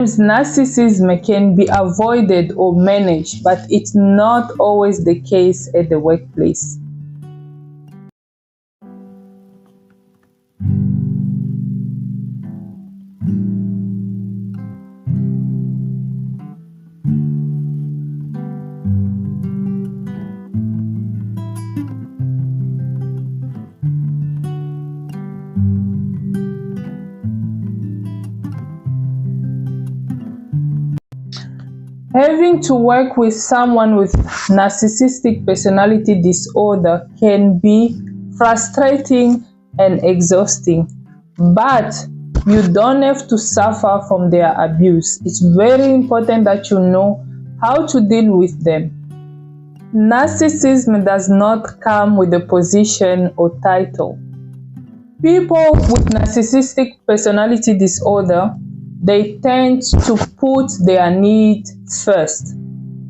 Narcissism can be avoided or managed, but it's not always the case at the workplace. Having to work with someone with narcissistic personality disorder can be frustrating and exhausting, but you don't have to suffer from their abuse. It's very important that you know how to deal with them. Narcissism does not come with a position or title. People with narcissistic personality disorder, they tend to put their need first.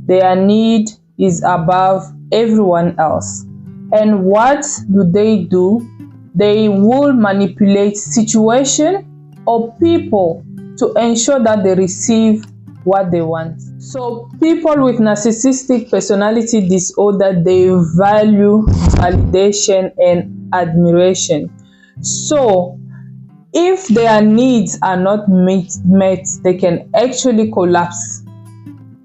Their need is above everyone else. And what do? They will manipulate situation or people to ensure that they receive what they want. So people with narcissistic personality disorder, they value validation and admiration. So if their needs are not met, they can actually collapse.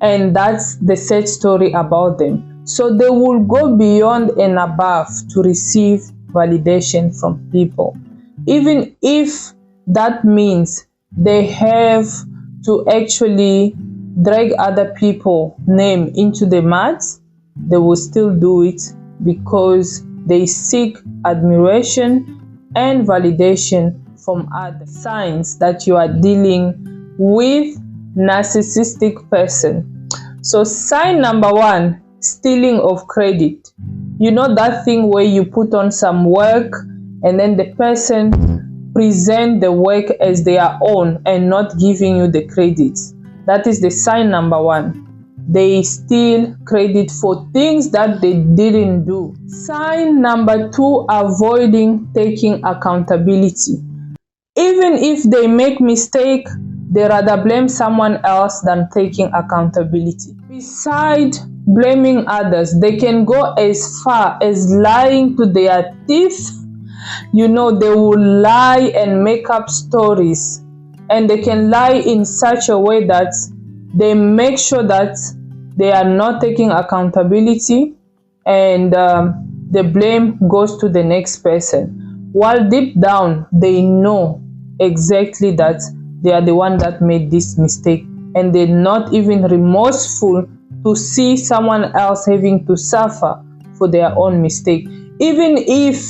And that's the sad story about them. So they will go beyond and above to receive validation from people. Even if that means they have to actually drag other people's name into the mud, they will still do it because they seek admiration and validation from other. Signs that you are dealing with narcissistic person. So sign number 1, stealing of credit. You know that thing where you put on some work and then the person present the work as their own and not giving you the credit. That is the sign number 1. They steal credit for things that they didn't do. Sign number 2, avoiding taking accountability. Even if they make mistake, they rather blame someone else than taking accountability. Besides blaming others, they can go as far as lying to their teeth. You know, they will lie and make up stories, and they can lie in such a way that they make sure that they are not taking accountability, and the blame goes to the next person, while deep down they know exactly that they are the one that made this mistake, and they're not even remorseful to see someone else having to suffer for their own mistake. Even if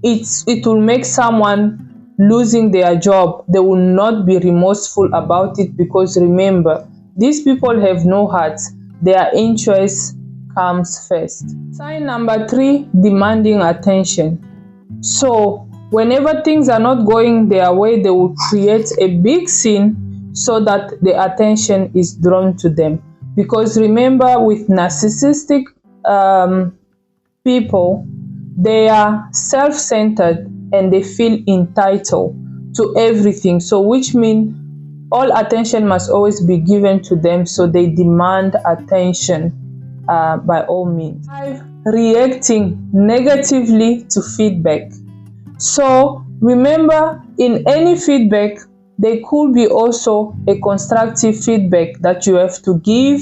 it will make someone losing their job, they will not be remorseful about it, because remember, these people have no heart. Their interest comes first. Sign number 3, demanding attention. So whenever things are not going their way, they will create a big scene so that the attention is drawn to them. Because remember, with narcissistic people, they are self-centered and they feel entitled to everything. So which means all attention must always be given to them, so they demand attention by all means. 5, reacting negatively to feedback. So remember, in any feedback, there could be also a constructive feedback that you have to give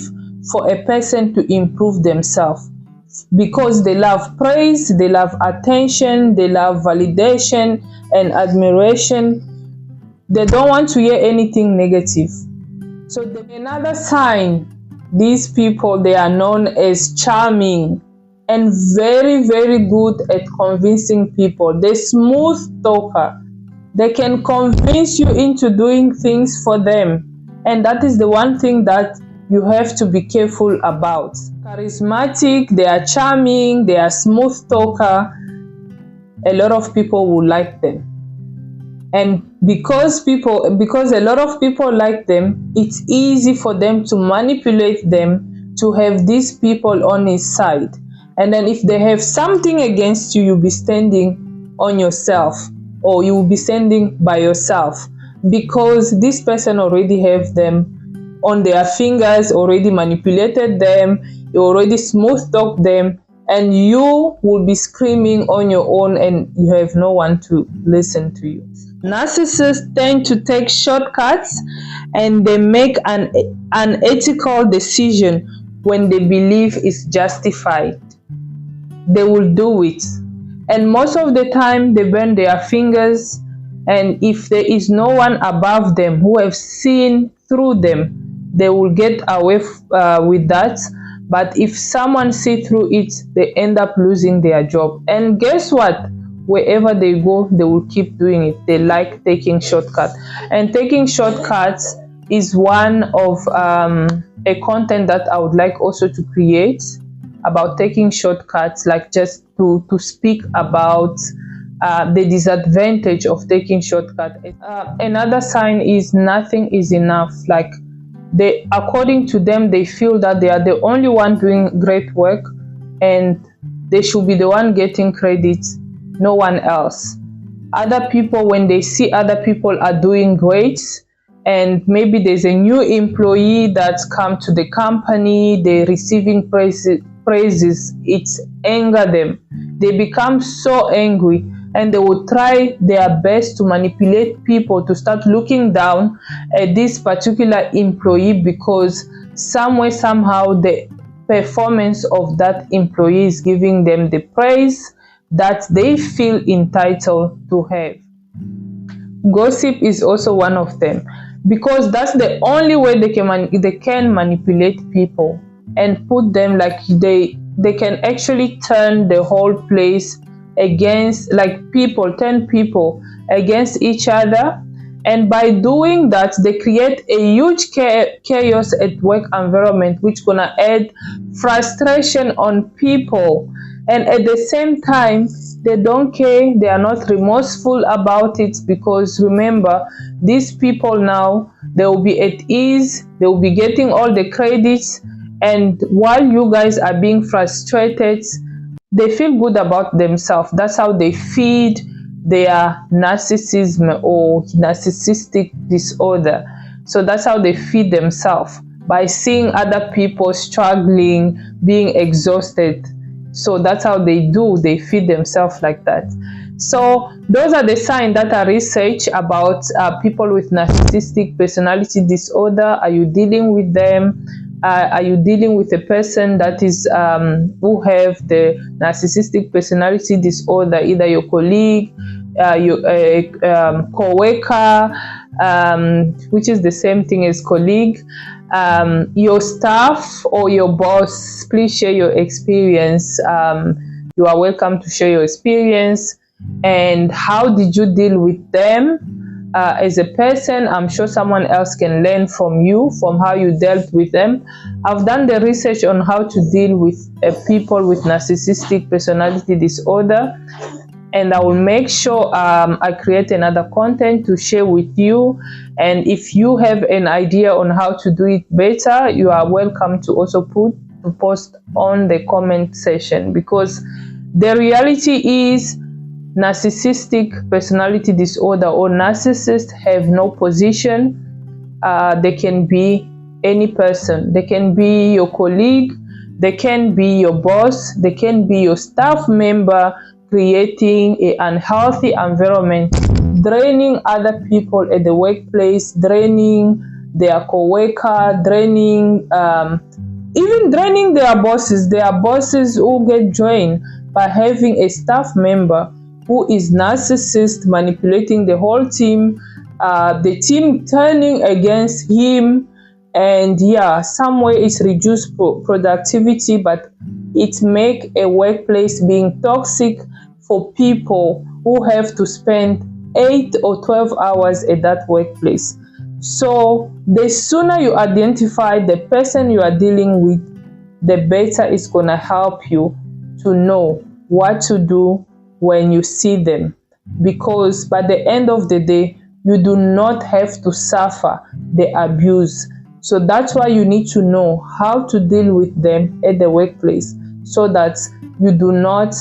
for a person to improve themselves, because they love praise, they love attention, they love validation and admiration. They don't want to hear anything negative. So another sign, these people, they are known as charming and very, very good at convincing people. They're smooth talker. They can convince you into doing things for them. And that is the one thing that you have to be careful about. Charismatic, they are charming, they are smooth talker. A lot of people will like them. And because a lot of people like them, it's easy for them to manipulate them to have these people on his side. And then if they have something against you, you'll be standing on yourself, or you will be standing by yourself. because this person already have them on their fingers, already manipulated them, you already smooth talk them, and you will be screaming on your own and you have no one to listen to you. Narcissists tend to take shortcuts and they make an unethical decision when they believe it's justified. They will do it, and most of the time they burn their fingers, and if there is no one above them who have seen through them, they will get away with that. But if someone see through it, they end up losing their job. And guess what? Wherever they go, they will keep doing it. They like taking shortcuts, and taking shortcuts is one of a content that I would like also to create about taking shortcuts, like just to speak about the disadvantage of taking shortcuts. Another sign is nothing is enough. Like, they, according to them, they feel that they are the only one doing great work and they should be the one getting credit, no one else. Other people, when they see other people are doing great, and maybe there's a new employee that's come to the company, they're receiving praises, it's anger them. They become so angry, and they will try their best to manipulate people to start looking down at this particular employee, because somewhere, somehow, the performance of that employee is giving them the praise that they feel entitled to have. Gossip is also one of them, because that's the only way they can manipulate people and put them, like, they can actually turn the whole place against, like, people, 10 people against each other. And by doing that, they create a huge chaos at work environment, which gonna add frustration on people. And at the same time, they don't care, they are not remorseful about it, because remember, these people now, they will be at ease, they will be getting all the credits, and while you guys are being frustrated, they feel good about themselves. That's how they feed their narcissism or narcissistic disorder. So that's how they feed themselves, by seeing other people struggling, being exhausted. So that's how they do, they feed themselves like that. So those are the signs that are research about people with narcissistic personality disorder. Are you dealing with them? Are you dealing with a person that is who have the narcissistic personality disorder, either your colleague, your coworker, which is the same thing as colleague, your staff, or your boss? Please share your experience. You are welcome to share your experience, and how did you deal with them as a person. I'm sure someone else can learn from you, from how you dealt with them. I've done the research on how to deal with people with narcissistic personality disorder, and I will make sure I create another content to share with you. And if you have an idea on how to do it better, you are welcome to also post on the comment section, because the reality is narcissistic personality disorder, or narcissists, have no position. They can be any person. They can be your colleague, they can be your boss, they can be your staff member, creating an unhealthy environment, draining other people at the workplace, draining their co-worker, draining even draining their bosses who get joined by having a staff member who is narcissist, manipulating the whole team, the team turning against him. And yeah, somewhere it's reduced productivity, but it make a workplace being toxic for people who have to spend 8 or 12 hours at that workplace. So the sooner you identify the person you are dealing with, the better it's gonna help you to know what to do when you see them, because by the end of the day, you do not have to suffer the abuse. So that's why you need to know how to deal with them at the workplace, so that you do not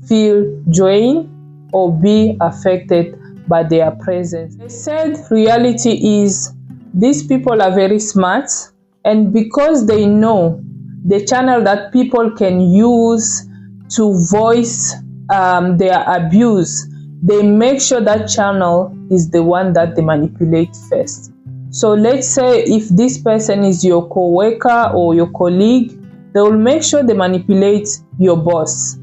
feel drained or be affected by their presence. The sad reality is these people are very smart, and because they know the channel that people can use to voice their abuse, they make sure that channel is the one that they manipulate first. So let's say if this person is your co-worker or your colleague, they will make sure they manipulate your boss.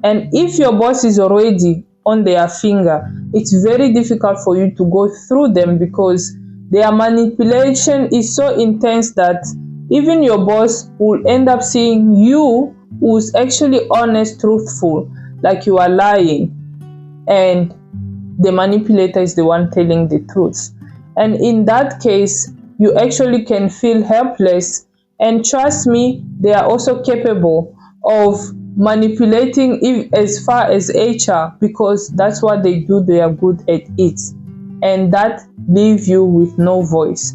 And if your boss is already on their finger, it's very difficult for you to go through them, because their manipulation is so intense that even your boss will end up seeing you who's actually honest, truthful, like you are lying, and the manipulator is the one telling the truth. And in that case, you actually can feel helpless. And trust me, they are also capable of manipulating as far as HR, because that's what they do. They are good at it, and that leaves you with no voice.